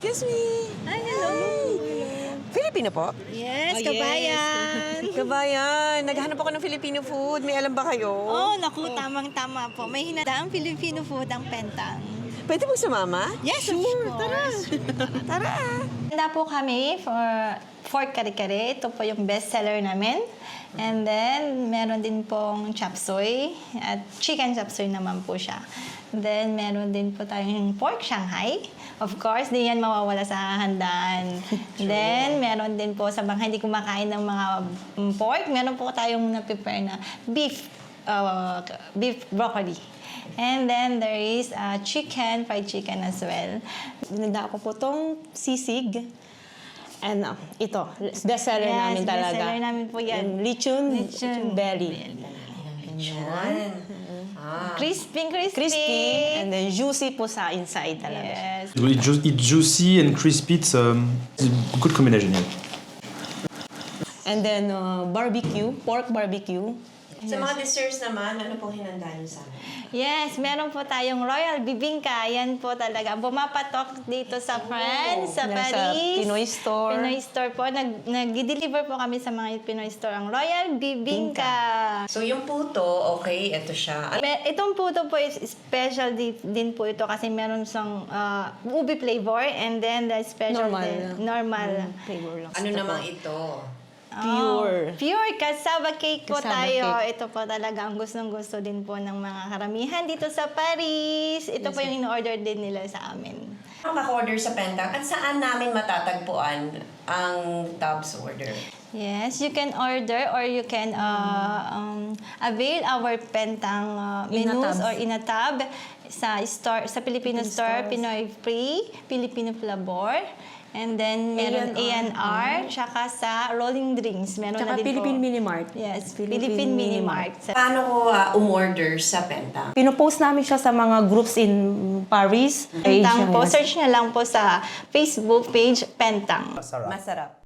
Excuse me. Hi, hello. Filipino po? Yes, Oh, kabayan. Kabayan, naghahanap ako ng Filipino food. May alam ba kayo? Oh, naku, tamang-tama po. May hinadaang Filipino food ang Pentang. Pwede po sumama? Yes, sure. of course. Tara. Handa po kami for pork kare-kare. Ito po yung best seller namin. And then, meron din pong chop suey. At chicken chop suey naman po siya. Then, meron din po tayong pork Shanghai. Of course, di yan mawawala sa handaan. Then, meron din po sa mga hindi kumakain ng mga pork, meron po tayong na-prepare na beef broccoli. And then, there is fried chicken as well. Dinada ko po tong sisig. And ito, bestseller namin talaga. Bestseller namin po yan. Lechon belly. Crispy. Crispy and then juicy po sa inside talaga. Yes. It's juicy and crispy. It's a good combination. Yeah. And then pork barbecue. Sa mga desserts naman, ano pong hinanda niyo sa amin? Yes, meron po tayong Royal Bibingka. Yan po talaga. Bumapatok dito sa France, sa Nasa Paris. Pinoy store. Pinoy store po. Nag-deliver po kami sa mga Pinoy store ang Royal Bibingka. So yung puto, okay, ito siya. Itong puto po is special din po ito kasi meron siyang ubi flavor and then the special normal. Flavor lang. Ano namang ito? Pure. Pure cassava cake po Cassava tayo. cake. Ito po talaga ang gustong-gusto din po ng mga karamihan dito sa Paris. Ito po yung in-order din nila sa amin. Maka-order sa Pentang. At saan namin matatagpuan ang Tubbs order? Yes, you can order or you can avail our Pentang menus Tab. or in a tab sa store, sa Filipino store, Pinoy Free, Filipino Flavor. And then, meron A&R, tsaka sa Rolling Drinks. Meron Tsaka na din Philippine po. Minimart. Yes, Philippine Minimart. Paano ko umorder sa Pentang? Pinopost namin siya sa mga groups in Paris. Pentang po, search na lang po sa Facebook page Pentang. Masarap.